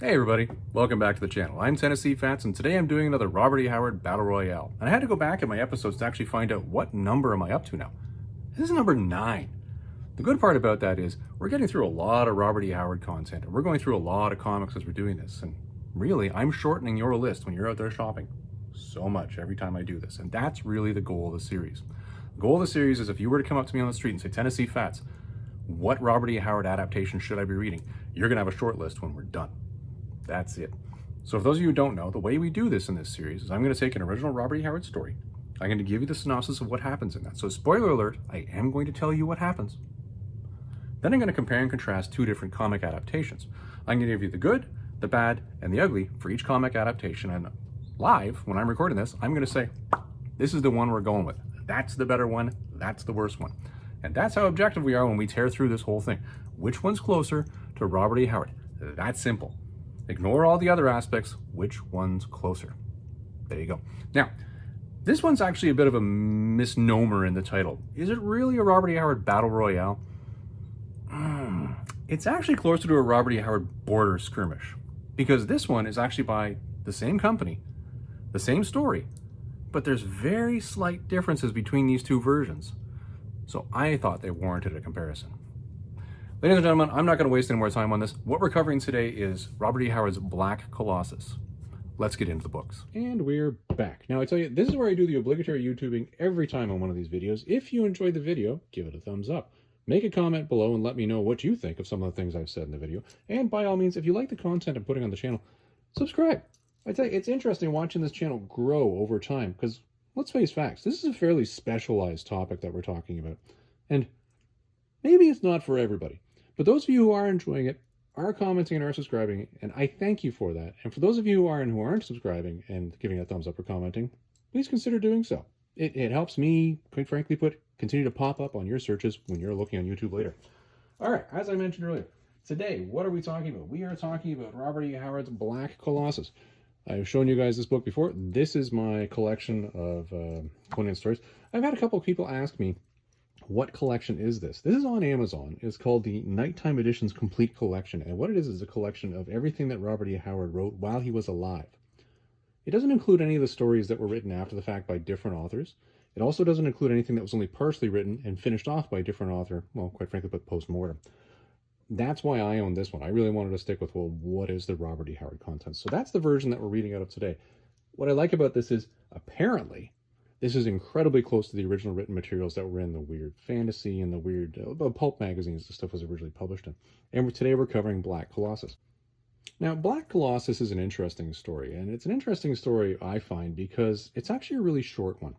Hey everybody, welcome back to the channel. I'm Tennessee Fats, and today I'm doing another Robert E. Howard Battle Royale. And I had to go back in my episodes to actually find out what number am I up to now. This is number 9. The good part about that is we're getting through a lot of Robert E. Howard content, and we're going through a lot of comics as we're doing this. And really, I'm shortening your list when you're out there shopping so much every time I do this. And that's really the goal of the series. The goal of the series is if you were to come up to me on the street and say, Tennessee Fats, what Robert E. Howard adaptation should I be reading? You're going to have a short list when we're done. That's it. So for those of you who don't know, the way we do this in this series is I'm going to take an original Robert E. Howard story. I'm going to give you the synopsis of what happens in that. So spoiler alert, I am going to tell you what happens. Then I'm going to compare and contrast 2 different comic adaptations. I'm going to give you the good, the bad, and the ugly for each comic adaptation. And live, when I'm recording this, I'm going to say, this is the one we're going with. That's the better one. That's the worst one. And that's how objective we are when we tear through this whole thing. Which one's closer to Robert E. Howard? That's simple. Ignore all the other aspects. Which one's closer? There you go. Now, this one's actually a bit of a misnomer in the title. Is it really a Robert E. Howard Battle Royale? It's actually closer to a Robert E. Howard Border Skirmish, because this one is actually by the same company, the same story, but there's very slight differences between these 2 versions. So I thought they warranted a comparison. Ladies and gentlemen, I'm not going to waste any more time on this. What we're covering today is Robert E. Howard's Black Colossus. Let's get into the books. And we're back. Now I tell you, this is where I do the obligatory YouTubing every time on one of these videos. If you enjoyed the video, give it a thumbs up. Make a comment below and let me know what you think of some of the things I've said in the video. And by all means, if you like the content I'm putting on the channel, subscribe. I tell you, it's interesting watching this channel grow over time because, let's face facts, this is a fairly specialized topic that we're talking about. And maybe it's not for everybody. But those of you who are enjoying it, are commenting and are subscribing, and I thank you for that. And for those of you who aren't subscribing and giving a thumbs up or commenting, please consider doing so. It helps me, quite frankly continue to pop up on your searches when you're looking on YouTube later. All right, as I mentioned earlier, today, what are we talking about? We are talking about Robert E. Howard's Black Colossus. I've shown you guys this book before. This is my collection of Conan stories. I've had a couple of people ask me, what collection is this? This is on Amazon. It's called the Nighttime Editions Complete Collection. And what it is a collection of everything that Robert E. Howard wrote while he was alive. It doesn't include any of the stories that were written after the fact by different authors. It also doesn't include anything that was only partially written and finished off by a different author, well, quite frankly, but post-mortem. That's why I own this one. I really wanted to stick with, well, what is the Robert E. Howard content? So that's the version that we're reading out of today. What I like about this is, apparently, this is incredibly close to the original written materials that were in the weird fantasy and the weird pulp magazines the stuff was originally published in. And today we're covering Black Colossus. Now, Black Colossus is an interesting story, and it's an interesting story, I find, because it's actually a really short one.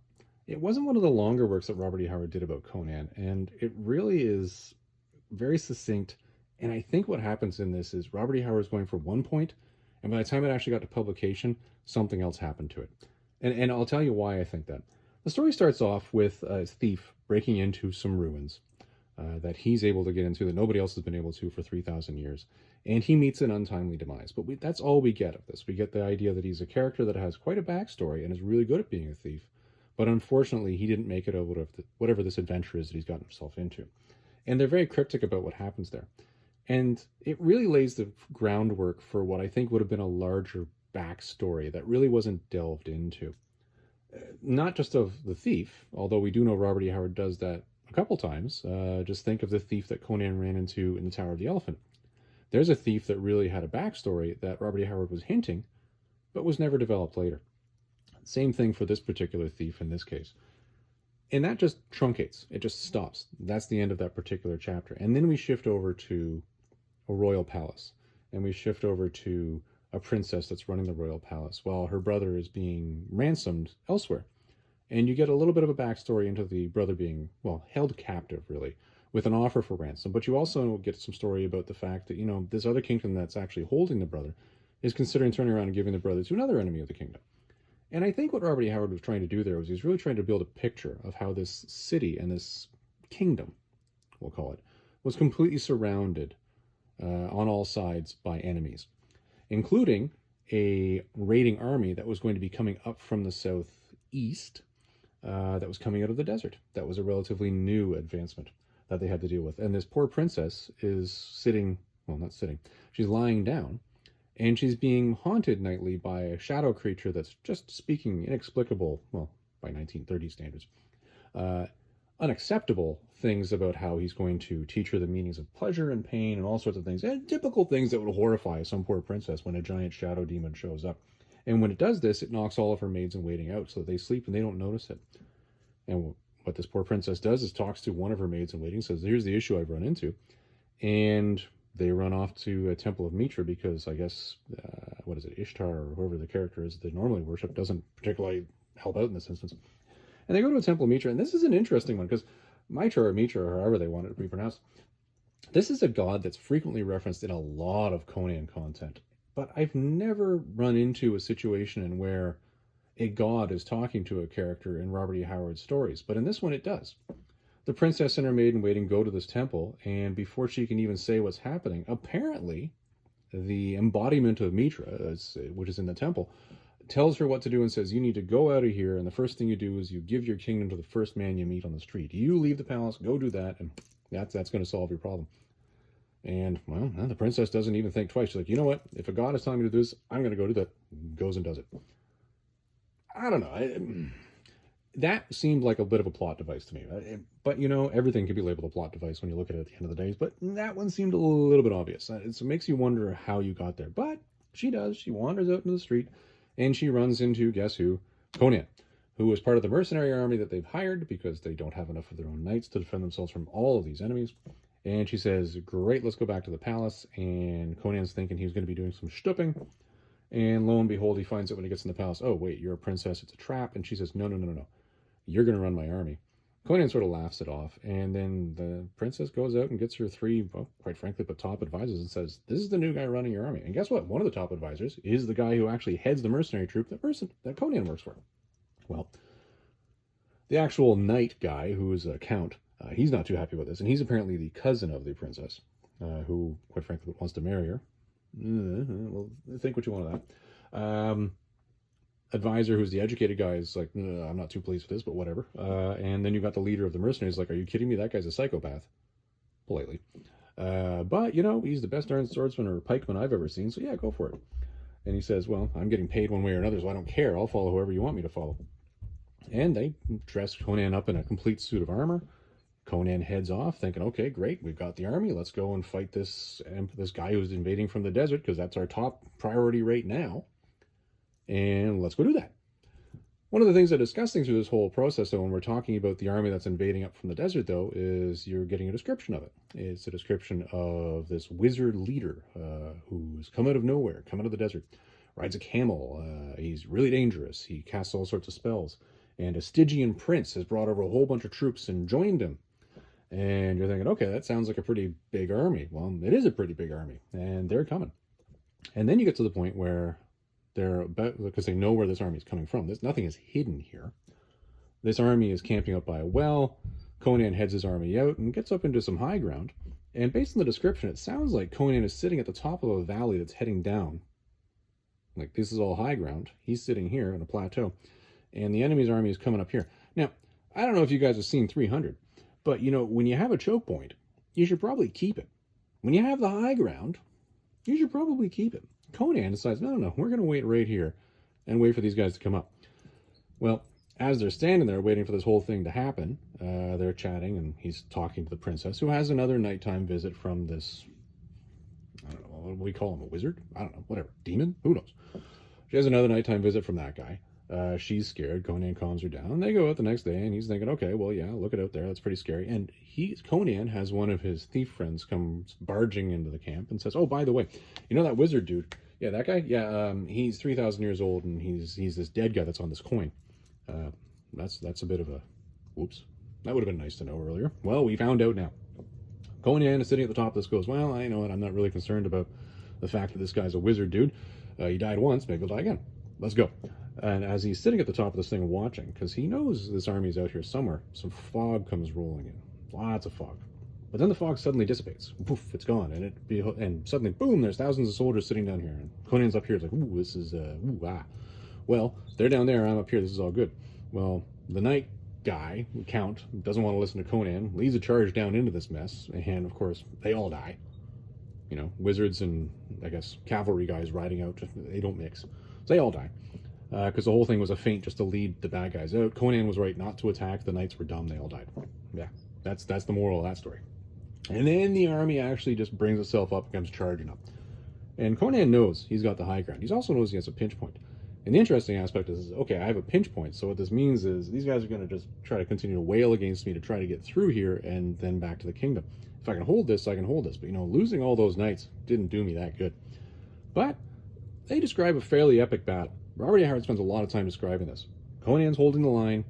It wasn't one of the longer works that Robert E. Howard did about Conan, and it really is very succinct. And I think what happens in this is Robert E. Howard is going for one point, and by the time it actually got to publication, something else happened to it. And I'll tell you why I think that. The story starts off with a thief breaking into some ruins that he's able to get into that nobody else has been able to for 3,000 years. And he meets an untimely demise. But that's all we get of this. We get the idea that he's a character that has quite a backstory and is really good at being a thief. But unfortunately, he didn't make it out of whatever this adventure is that he's gotten himself into. And they're very cryptic about what happens there. And it really lays the groundwork for what I think would have been a larger backstory that really wasn't delved into. Not just of the thief, although we do know Robert E. Howard does that a couple times. Just think of the thief that Conan ran into in the Tower of the Elephant. There's a thief that really had a backstory that Robert E. Howard was hinting, but was never developed later. Same thing for this particular thief in this case. And that just truncates. It just stops. That's the end of that particular chapter. And then we shift over to a royal palace. And we shift over to a princess that's running the royal palace while her brother is being ransomed elsewhere. And you get a little bit of a backstory into the brother being, well, held captive, really, with an offer for ransom. But you also get some story about the fact that, you know, this other kingdom that's actually holding the brother is considering turning around and giving the brother to another enemy of the kingdom. And I think what Robert E. Howard was trying to do there was he was really trying to build a picture of how this city and this kingdom, we'll call it, was completely surrounded on all sides by enemies, including a raiding army that was going to be coming up from the southeast that was coming out of the desert. That was a relatively new advancement that they had to deal with. And this poor princess is sitting, well, not sitting, she's lying down, and she's being haunted nightly by a shadow creature that's just speaking inexplicable, well, by 1930 standards, unacceptable things about how he's going to teach her the meanings of pleasure and pain and all sorts of things, and typical things that would horrify some poor princess when a giant shadow demon shows up. And when it does this, it knocks all of her maids-in-waiting out so that they sleep and they don't notice it. And what this poor princess does is talks to one of her maids-in-waiting, says, here's the issue I've run into. And they run off to a temple of Mitra because I guess, Ishtar or whoever the character is they normally worship doesn't particularly help out in this instance. And they go to a temple of Mitra, and this is an interesting one because Mitra or Mitra, or however they want it to be pronounced, this is a god that's frequently referenced in a lot of Conan content. But I've never run into a situation in where a god is talking to a character in Robert E. Howard's stories. But in this one, it does. The princess and her maiden-waiting go to this temple, and before she can even say what's happening, apparently the embodiment of Mitra, which is in the temple, tells her what to do and says, you need to go out of here, and the first thing you do is you give your kingdom to the first man you meet on the street. You leave the palace, go do that, and that's going to solve your problem. And, well, the princess doesn't even think twice. She's like, you know what? If a god is telling me to do this, I'm going to go do that. Goes and does it. I don't know. That seemed like a bit of a plot device to me. But, everything can be labeled a plot device when you look at it at the end of the day. But that one seemed a little bit obvious. It makes you wonder how you got there. But she does. She wanders out into the street, and she runs into, guess who? Conan, who was part of the mercenary army that they've hired because they don't have enough of their own knights to defend themselves from all of these enemies. And she says, great, let's go back to the palace. And Conan's thinking he was going to be doing some shtupping. And lo and behold, he finds out when he gets in the palace, oh, wait, you're a princess, it's a trap. And she says, no. You're going to run my army. Conan sort of laughs it off. And then the princess goes out and gets her three, well, quite frankly, but top advisors and says, this is the new guy running your army. And guess what? One of the top advisors is the guy who actually heads the mercenary troop that Conan works for. Well, the actual knight guy, who is a count, he's not too happy about this. And he's apparently the cousin of the princess, who, quite frankly, wants to marry her. Well, think what you want of that. Advisor, who's the educated guy, is like, I'm not too pleased with this, but whatever. And then you've got the leader of the mercenaries like, are you kidding me? That guy's a psychopath. Politely. But, he's the best darn swordsman or pikeman I've ever seen, so yeah, go for it. And he says, well, I'm getting paid one way or another, so I don't care. I'll follow whoever you want me to follow. And they dress Conan up in a complete suit of armor. Conan heads off thinking, okay, great, we've got the army. Let's go and fight this guy who's invading from the desert because that's our top priority right now. And let's go do that. One of the things that is disgusting through this whole process, though, when we're talking about the army that's invading up from the desert, though, is you're getting a description of it. It's a description of this wizard leader who's come out of nowhere, come out of the desert, rides a camel. He's really dangerous. He casts all sorts of spells. And a Stygian prince has brought over a whole bunch of troops and joined him. And you're thinking, okay, that sounds like a pretty big army. Well, it is a pretty big army, and they're coming. And then you get to the point where they're about, because they know where this army is coming from. Nothing is hidden here. This army is camping up by a well. Conan heads his army out and gets up into some high ground. And based on the description, it sounds like Conan is sitting at the top of a valley that's heading down. Like, this is all high ground. He's sitting here on a plateau. And the enemy's army is coming up here. Now, I don't know if you guys have seen 300, but, when you have a choke point, you should probably keep it. When you have the high ground, you should probably keep it. Conan decides, no, we're going to wait right here and wait for these guys to come up. Well, as they're standing there waiting for this whole thing to happen, they're chatting, and he's talking to the princess, who has another nighttime visit from this, I don't know, what do we call him, a wizard? I don't know, whatever, demon? Who knows? She has another nighttime visit from that guy. She's scared. Conan calms her down. And they go out the next day, and he's thinking, okay, well, yeah, look it out there. That's pretty scary. And Conan has one of his thief friends come barging into the camp and says, oh, by the way, that wizard dude? Yeah, that guy? Yeah, he's 3,000 years old, and he's this dead guy that's on this coin. That's a bit of a, whoops. That would have been nice to know earlier. Well, we found out now. Conan is sitting at the top of this, goes, well, I know it. I'm not really concerned about the fact that this guy's a wizard dude. He died once, maybe he'll die again. Let's go. And as he's sitting at the top of this thing watching, because he knows this army's out here somewhere, some fog comes rolling in. Lots of fog. But then the fog suddenly dissipates. Poof, it's gone. And suddenly, boom, there's thousands of soldiers sitting down here. And Conan's up here. It's like, ooh, this is, Well, they're down there, I'm up here. This is all good. Well, the knight guy, Count, doesn't want to listen to Conan, leads a charge down into this mess. And, of course, they all die. You know, wizards and, I guess, cavalry guys riding out, they don't mix. So they all die. Because the whole thing was a feint just to lead the bad guys out. Conan was right not to attack. The knights were dumb. They all died. Yeah, that's the moral of that story. And then the army actually just brings itself up and comes charging up. And Conan knows he's got the high ground. He also knows he has a pinch point. And the interesting aspect is, okay, I have a pinch point, so what this means is these guys are going to just try to continue to wail against me to try to get through here and then back to the kingdom. If I can hold this, I can hold this. But, you know, losing all those knights didn't do me that good. But they describe a fairly epic battle. Robert E. Howard spends a lot of time describing this. Conan's holding the line.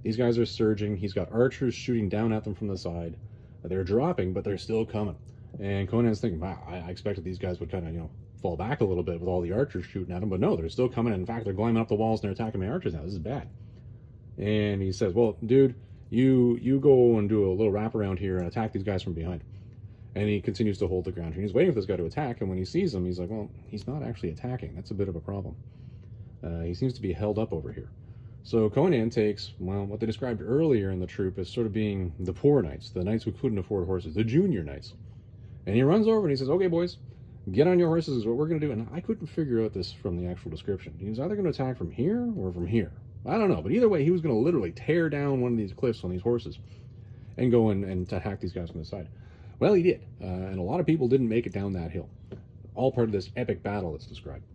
These guys are surging. He's got archers shooting down at them from the side. They're dropping, but they're still coming. And Conan's thinking, wow, I expected these guys would kind of, you know, fall back a little bit with all the archers shooting at them, but no, they're still coming. In fact, they're climbing up the walls and they're attacking my archers now. This is bad. And he says, well, dude, you go and do a little wrap around here and attack these guys from behind. And he continues to hold the ground. And he's waiting for this guy to attack, and when he sees him, he's like, well, he's not actually attacking. That's a bit of a problem. He seems to be held up over here. So Conan takes, well, what they described earlier in the troop as sort of being the poor knights, the knights who couldn't afford horses, the junior knights. And he runs over and he says, okay, boys, get on your horses is what we're going to do. And I couldn't figure out this from the actual description. He was either going to attack from here or from here. I don't know. But either way, he was going to literally tear down one of these cliffs on these horses and go and attack these guys from the side. Well, he did. And a lot of people didn't make it down that hill. All part of this epic battle that's described.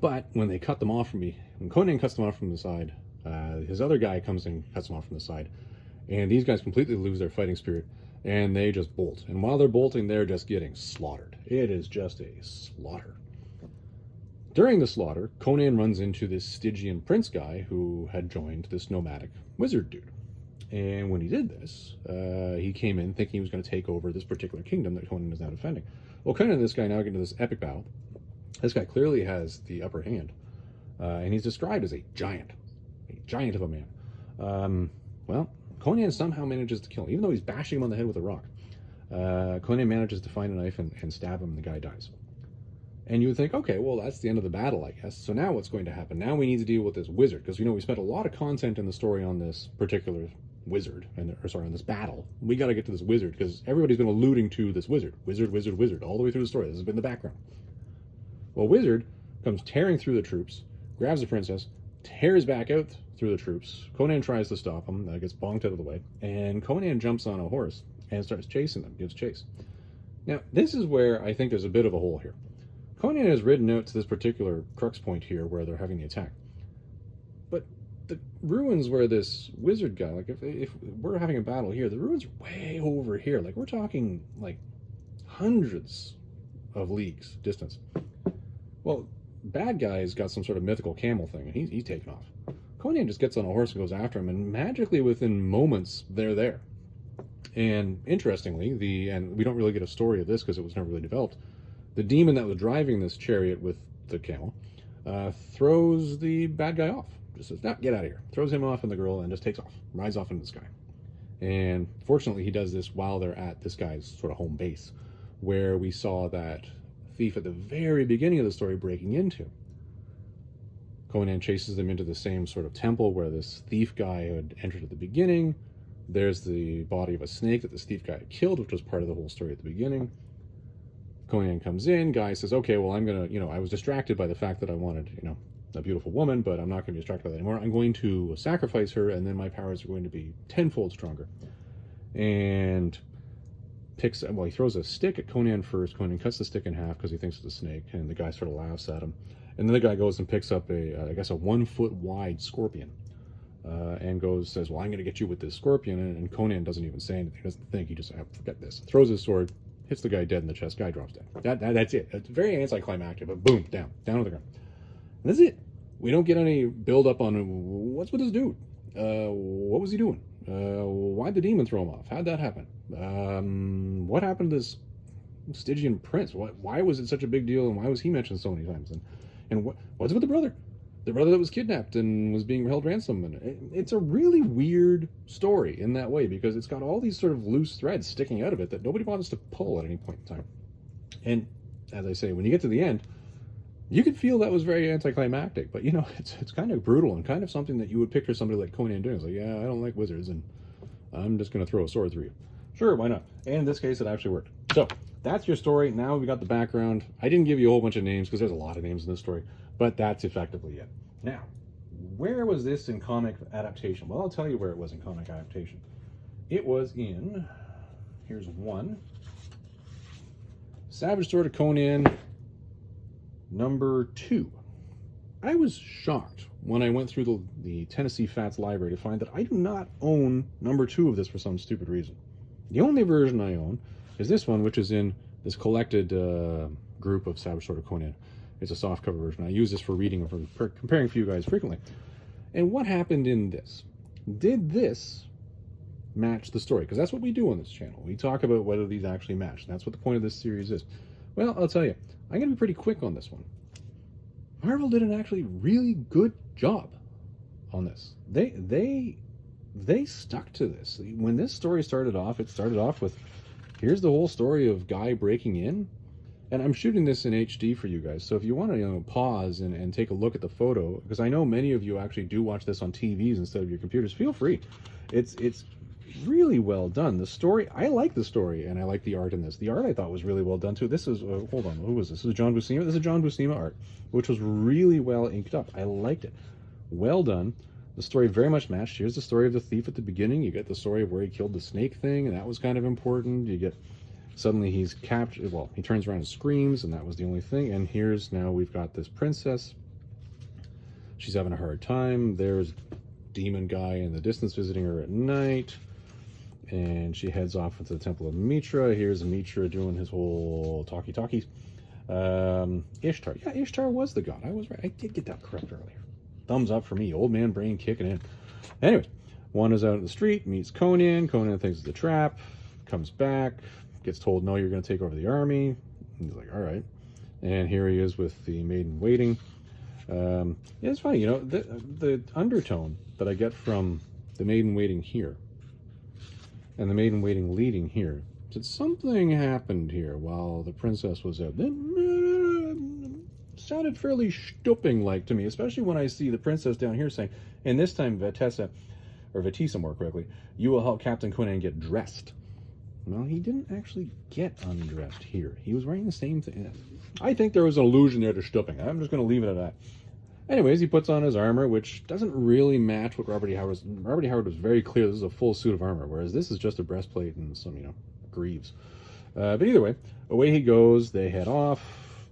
But when they cut them off from me, when Conan cuts them off from the side, his other guy comes and cuts them off from the side. And these guys completely lose their fighting spirit. And they just bolt. And while they're bolting, they're just getting slaughtered. It is just a slaughter. During the slaughter, Conan runs into this Stygian prince guy who had joined this nomadic wizard dude. And when he did this, he came in thinking he was going to take over this particular kingdom that Conan is now defending. Well, Conan and this guy now get into this epic battle. This guy clearly has the upper hand. And he's described as a giant of a man. Well, Conan somehow manages to kill him, even though he's bashing him on the head with a rock. Conan manages to find a knife and stab him, and the guy dies. And you would think, okay, well, that's the end of the battle, I guess. So now what's going to happen? Now we need to deal with this wizard, because, you know, we spent a lot of content in the story on this particular wizard, on this battle. We got to get to this wizard, because everybody's been alluding to this wizard, all the way through the story. This has been the background. Well, wizard comes tearing through the troops, grabs the princess, tears back out through the troops. Conan tries to stop him, gets bonked out of the way, and Conan jumps on a horse and starts chasing them, gives chase. Now, this is where I think there's a bit of a hole here. Conan has ridden out to this particular crux point here where they're having the attack. But the ruins where this wizard guy, like if we're having a battle here, the ruins are way over here. Like, we're talking like hundreds of leagues distance. Well, bad guy's got some sort of mythical camel thing, and he's taken off. Conan just gets on a horse and goes after him, and magically within moments, they're there. And interestingly, and we don't really get a story of this because it was never really developed, the demon that was driving this chariot with the camel throws the bad guy off. Just says, no, get out of here. Throws him off and the girl and just takes off, rides off into the sky. And fortunately, he does this while they're at this guy's sort of home base, where we saw that thief at the very beginning of the story breaking into. Conan chases them into the same sort of temple where this thief guy had entered at the beginning. There's the body of a snake that this thief guy had killed, which was part of the whole story at the beginning. Conan comes in, guy says, okay, well, I'm going to, I was distracted by the fact that I wanted, a beautiful woman, but I'm not going to be distracted by that anymore. I'm going to sacrifice her, and then my powers are going to be tenfold stronger. And he throws a stick at Conan first. Conan cuts the stick in half because he thinks it's a snake, and the guy sort of laughs at him. And then the guy goes and picks up a 1 foot wide scorpion, and says, well, I'm going to get you with this scorpion. And Conan doesn't even say anything. He doesn't think. He just, forget this. Throws his sword, hits the guy dead in the chest. Guy drops dead. That's it. It's very anticlimactic, but boom, down on the ground. And that's it. We don't get any build up on what's with this dude. What was he doing? Why'd the demon throw him off? How'd that happen? What happened to this Stygian prince? Why was it such a big deal, and why was he mentioned so many times? And what's with the brother? The brother that was kidnapped and was being held ransom. And it's a really weird story in that way, because it's got all these sort of loose threads sticking out of it that nobody bothers to pull at any point in time. And as I say, when you get to the end, you could feel that was very anticlimactic, but it's kind of brutal and kind of something that you would picture somebody like Conan doing. It's like, yeah, I don't like wizards, and I'm just going to throw a sword through you. Sure, why not? And in this case, it actually worked. So that's your story. Now we got the background. I didn't give you a whole bunch of names because there's a lot of names in this story, but that's effectively it. Now, where was this in comic adaptation? Well, I'll tell you where it was in comic adaptation. It was in, here's one, Savage Sword of Conan, #2. I was shocked when I went through the Tennessee Fats library to find that I do not own #2 of this for some stupid reason. The only version I own is this one, which is in this collected group of Savage Sword of Conan. It's a softcover version. I use this for reading and for comparing for you guys frequently. And what happened in this? Did this match the story? Because that's what we do on this channel. We talk about whether these actually match. And that's what the point of this series is. Well, I'll tell you, I'm going to be pretty quick on this one. Marvel did an actually really good job on this. They stuck to this. When this story started off, it started off with, here's the whole story of guy breaking in. And I'm shooting this in HD for you guys, so if you want to pause and take a look at the photo, because I know many of you actually do watch this on TVs instead of your computers, feel free. It's really well done. The story, I like the story, and I like the art in this. The art I thought was really well done too. This is, hold on, who was this? This is John Buscema. This is John Buscema art, which was really well inked up. I liked it. Well done. The story very much matched. Here's the story of the thief at the beginning. You get the story of where he killed the snake thing, and that was kind of important. You get, suddenly he's captured, well, he turns around and screams, and that was the only thing. And here's, now we've got this princess. She's having a hard time. There's demon guy in the distance visiting her at night. And she heads off into the Temple of Mitra. Here's Mitra doing his whole talkie-talkies. Ishtar. Yeah, Ishtar was the god. I was right. I did get that correct earlier. Thumbs up for me. Old man brain kicking in. Anyway, one is out in the street, meets Conan. Conan thinks it's a trap. Comes back. Gets told, no, you're going to take over the army. He's like, all right. And here he is with the maiden waiting. Yeah, it's funny, the undertone that I get from the maiden waiting here and the maiden waiting leading here, said something happened here while the princess was out. Sounded fairly stooping-like to me, especially when I see the princess down here saying, and this time Vetessa, or Vetisa more correctly, you will help Captain Conan get dressed. Well, he didn't actually get undressed here. He was wearing the same thing. I think there was an allusion there to stooping. I'm just going to leave it at that. Anyways, he puts on his armor, which doesn't really match what Robert E. Howard was. Robert E. Howard was very clear this is a full suit of armor, whereas this is just a breastplate and some, greaves. But either way, away he goes. They head off.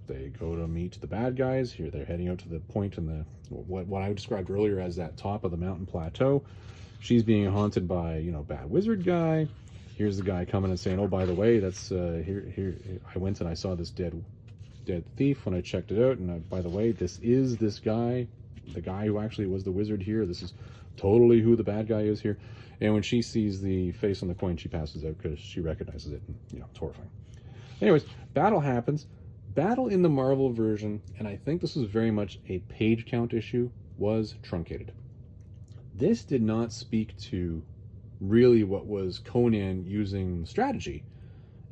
They go to meet the bad guys. Here they're heading out to the point in the what I described earlier as that top of the mountain plateau. She's being haunted by, bad wizard guy. Here's the guy coming and saying, oh, by the way, that's here I went and I saw this dead thief when I checked it out, and by the way, this is this guy, the guy who actually was the wizard here. This is totally who the bad guy is here. And when she sees the face on the coin, she passes out because she recognizes it, and, it's horrifying. Anyways, battle happens. Battle in the Marvel version, and I think this was very much a page count issue, was truncated. This did not speak to really what was Conan using strategy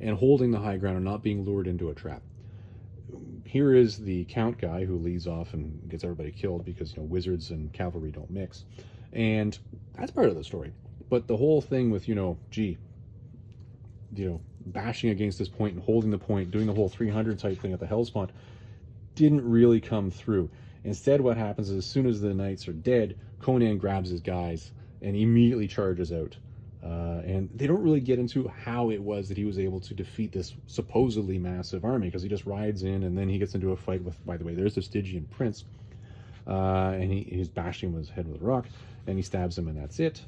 and holding the high ground and not being lured into a trap. Here is the count guy who leads off and gets everybody killed because wizards and cavalry don't mix, and that's part of the story. But the whole thing with bashing against this point and holding the point, doing the whole 300 type thing at the Hellspawn, didn't really come through. Instead, what happens is as soon as the knights are dead, Conan grabs his guys and immediately charges out. And they don't really get into how it was that he was able to defeat this supposedly massive army, because he just rides in and then he gets into a fight with, by the way, there's the Stygian prince. And he's bashing him with his head with a rock, and he stabs him, and that's it.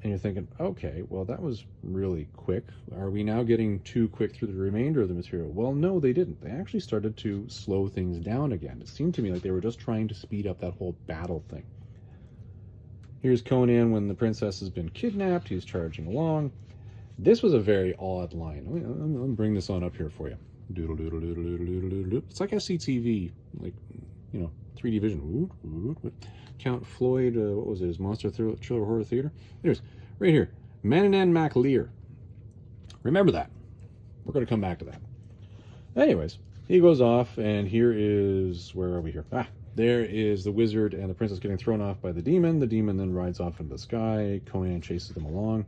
And you're thinking, okay, well, that was really quick. Are we now getting too quick through the remainder of the material? Well, no, they didn't. They actually started to slow things down again. It seemed to me like they were just trying to speed up that whole battle thing. Here's Conan when the princess has been kidnapped. He's charging along. This was a very odd line. I'm going to bring this on up here for you. Doodle, doodle, doodle, doodle, doodle, doodle. It's like SCTV, like, 3D vision. Count Floyd, what was it, his Monster Thriller Horror Theater? Anyways, right here, Mananan Mac Lear. Remember that. We're going to come back to that. Anyways, he goes off, and here is, where are we here? There is the wizard and the princess getting thrown off by the demon. The demon then rides off into the sky. Conan chases them along.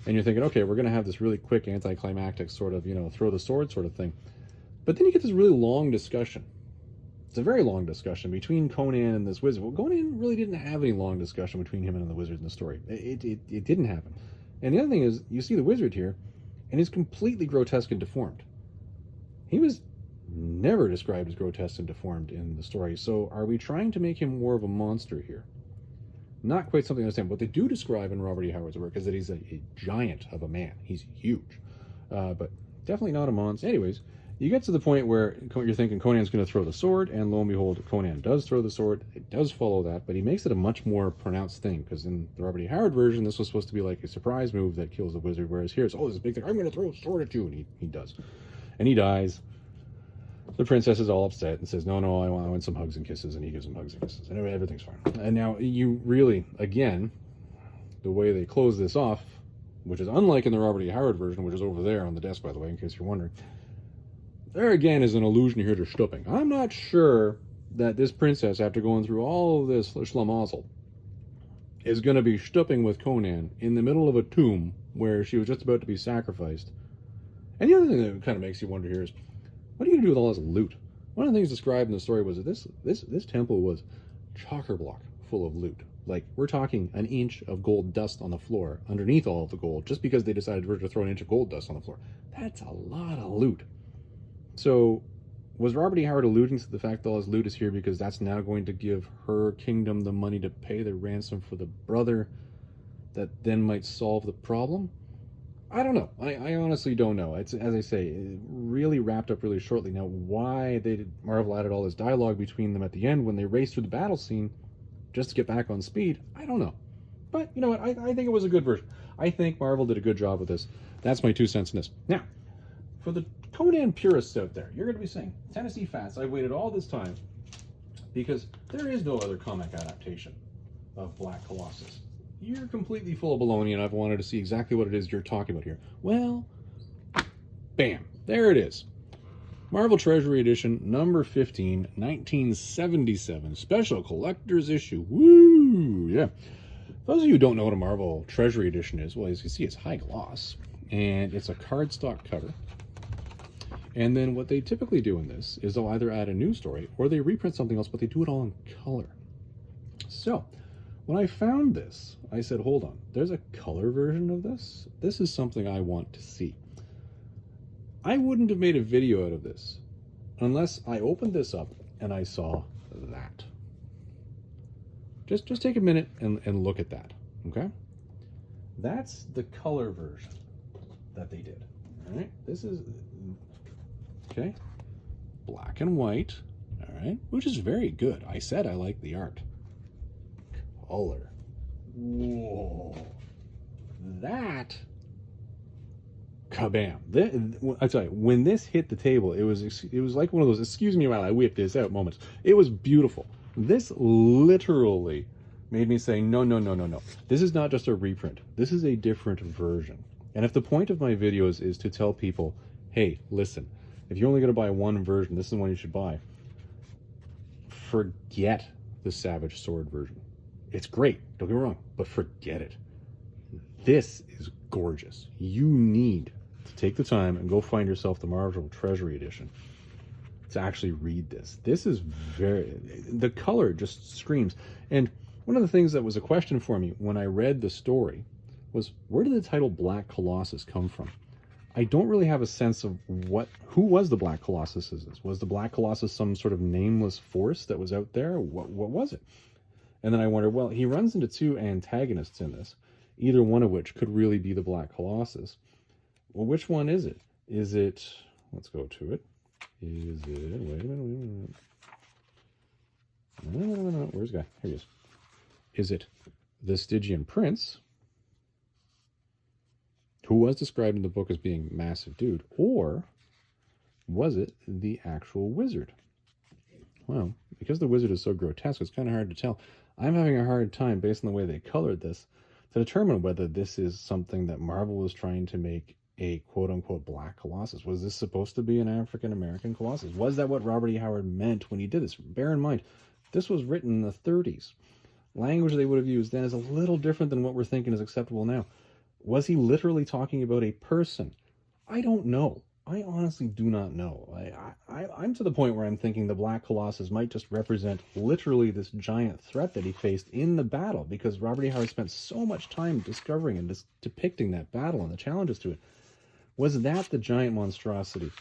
And you're thinking, okay, we're going to have this really quick anticlimactic sort of, throw the sword sort of thing. But then you get this really long discussion. It's a very long discussion between Conan and this wizard. Well, Conan really didn't have any long discussion between him and the wizard in the story. It didn't happen. And the other thing is, you see the wizard here, and he's completely grotesque and deformed. He was never described as grotesque and deformed in the story. So are we trying to make him more of a monster here? Not quite something I understand. What they do describe in Robert E. Howard's work is that he's a giant of a man. He's huge. But definitely not a monster. Anyways, you get to the point where you're thinking Conan's going to throw the sword, and lo and behold, Conan does throw the sword. It does follow that, but he makes it a much more pronounced thing, because in the Robert E. Howard version, this was supposed to be like a surprise move that kills the wizard, whereas here it's, oh, this big thing, I'm going to throw a sword at you, and he does. And he dies. The princess is all upset and says, no, I want some hugs and kisses, and he gives him hugs and kisses, and everything's fine. And now you really, again, the way they close this off, which is unlike in the Robert E. Howard version, which is over there on the desk, by the way, in case you're wondering, there again is an allusion here to stooping. I'm not sure that this princess, after going through all of this schlamazel, is going to be stooping with Conan in the middle of a tomb where she was just about to be sacrificed. And the other thing that kind of makes you wonder here is, what are you going to do with all this loot? One of the things described in the story was that this temple was chock-a-block full of loot. Like, we're talking an inch of gold dust on the floor underneath all of the gold, just because they decided to throw an inch of gold dust on the floor. That's a lot of loot. So, was Robert E. Howard alluding to the fact that all his loot is here because that's now going to give her kingdom the money to pay the ransom for the brother that then might solve the problem? I don't know. I honestly don't know. It's, as I say, it really wrapped up really shortly. Now, why Marvel added all this dialogue between them at the end when they raced through the battle scene just to get back on speed, I don't know. But, you know what? I think it was a good version. I think Marvel did a good job with this. That's my 2 cents in this. Now, for the Conan purists out there, you're going to be saying, Tennessee Fats, I've waited all this time because there is no other comic adaptation of Black Colossus. You're completely full of baloney, and I've wanted to see exactly what it is you're talking about here. Well, bam, there it is. Marvel Treasury Edition, number 15, 1977, special collector's issue. Woo! Yeah. For those of you who don't know what a Marvel Treasury Edition is, well, as you can see, it's high gloss, and it's a cardstock cover. And then what they typically do in this is they'll either add a new story or they reprint something else, but they do it all in color. So, when I found this, I said, hold on, there's a color version of this? This is something I want to see. I wouldn't have made a video out of this unless I opened this up and I saw that. Just take a minute and look at that, okay? That's the color version that they did, all right? This is... okay, black and white, all right, which is very good. I said I like the art. Color. Whoa. That, kabam. I tell you, when this hit the table, it was like one of those, excuse me while I whip this out moments. It was beautiful. This literally made me say, no. This is not just a reprint. This is a different version. And if the point of my videos is to tell people, hey, listen, if you're only going to buy one version, this is the one you should buy. Forget the Savage Sword version. It's great, don't get me wrong, but forget it. This is gorgeous. You need to take the time and go find yourself the Marvel Treasury Edition to actually read this. This is the color just screams. And one of the things that was a question for me when I read the story was, where did the title Black Colossus come from? I don't really have a sense of who was the Black Colossus is this? Was the Black Colossus some sort of nameless force that was out there? What was it? And then I wondered, well, he runs into two antagonists in this, either one of which could really be the Black Colossus. Well, which one is it? Is it, let's go to it. Is it, wait a minute. No, where's the guy? Here he is. Is it the Stygian Prince, who was described in the book as being massive dude, or was it the actual wizard? Well, because the wizard is so grotesque, it's kind of hard to tell. I'm having a hard time, based on the way they colored this, to determine whether this is something that Marvel was trying to make a quote-unquote Black Colossus. Was this supposed to be an African-American Colossus? Was that what Robert E. Howard meant when he did this? Bear in mind, this was written in the 30s. Language they would have used then is a little different than what we're thinking is acceptable now. Was he literally talking about a person? I don't know. I honestly do not know. I'm to the point where I'm thinking the Black Colossus might just represent literally this giant threat that he faced in the battle, because Robert E. Howard spent so much time discovering and depicting that battle and the challenges to it. Was that the giant monstrosity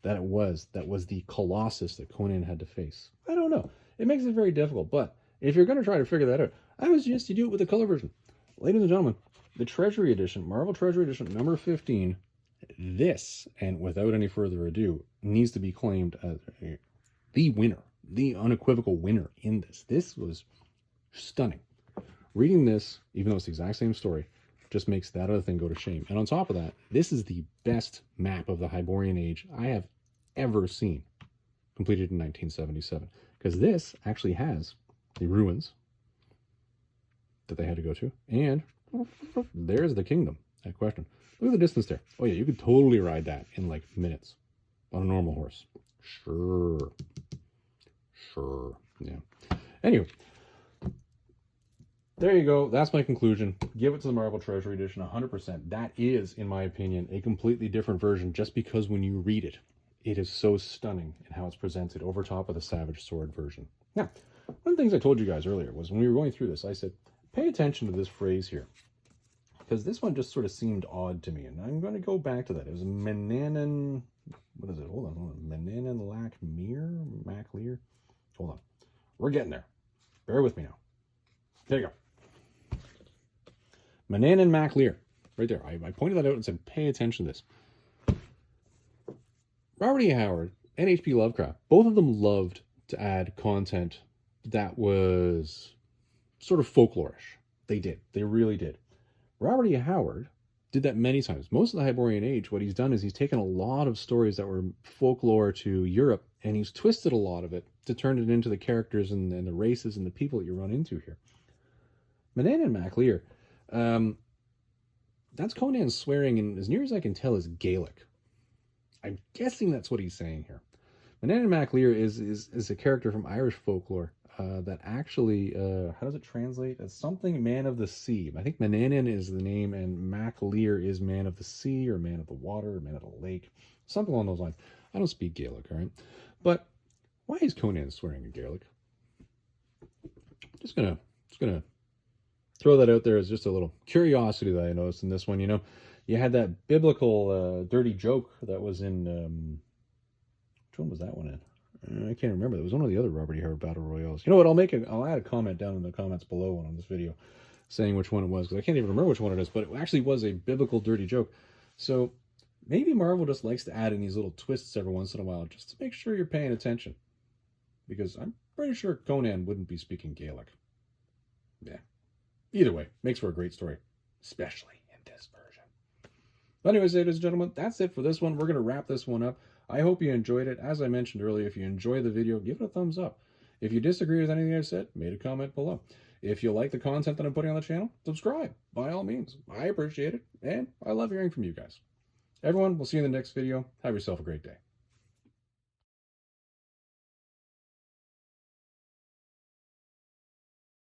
that was the Colossus that Conan had to face? I don't know. It makes it very difficult, but if you're going to try to figure that out, I would suggest you do it with the color version. Ladies and gentlemen, the Treasury Edition, Marvel Treasury Edition number 15, this, and without any further ado, needs to be claimed as the winner, the unequivocal winner in this. This was stunning. Reading this, even though it's the exact same story, just makes that other thing go to shame. And on top of that, this is the best map of the Hyborian Age I have ever seen, completed in 1977. Because this actually has the ruins that they had to go to, and there's the kingdom at question. Look at the distance there. Oh yeah, you could totally ride that in like minutes on a normal horse. Sure. Yeah. Anyway, there you go. That's my conclusion. Give it to the Marvel Treasury Edition 100%. That is, in my opinion, a completely different version, just because when you read it, it is so stunning in how it's presented over top of the Savage Sword version. Now, one of the things I told you guys earlier was when we were going through this, I said, pay attention to this phrase here, because this one just sort of seemed odd to me, and I'm going to go back to that. It was Menanan, what is it? Hold on. Menanan Maclear? Hold on. We're getting there. Bear with me now. There you go. Menanan Maclear. Right there. I pointed that out and said, pay attention to this. Robert E. Howard and H.P. Lovecraft, both of them loved to add content that was sort of folklorish. They did. They really did. Robert E. Howard did that many times. Most of the Hyborian Age, what he's done is he's taken a lot of stories that were folklore to Europe, and he's twisted a lot of it to turn it into the characters and the races and the people that you run into here. Menanan Maclear, that's Conan swearing in, as near as I can tell, is Gaelic. I'm guessing that's what he's saying here. Menanan Maclear is a character from Irish folklore that actually, how does it translate? It's something man of the sea. I think Menanan is the name, and Maclear is man of the sea, or man of the water, or man of the lake. Something along those lines. I don't speak Gaelic, all right? But why is Conan swearing in Gaelic? Just gonna throw that out there as just a little curiosity that I noticed in this one. You know, you had that biblical dirty joke that was in, which one was that one in? I can't remember. It was one of the other Robert E. Howard Battle Royales. You know what? I'll add a comment down in the comments below on this video saying which one it was, because I can't even remember which one it is, but it actually was a biblical dirty joke. So maybe Marvel just likes to add in these little twists every once in a while just to make sure you're paying attention. Because I'm pretty sure Conan wouldn't be speaking Gaelic. Yeah. Either way, makes for a great story, especially in this version. But anyways, ladies and gentlemen, that's it for this one. We're going to wrap this one up. I hope you enjoyed it. As I mentioned earlier, if you enjoy the video, give it a thumbs up. If you disagree with anything I've said, make a comment below. If you like the content that I'm putting on the channel, subscribe, by all means. I appreciate it, and I love hearing from you guys. Everyone, we'll see you in the next video. Have yourself a great day.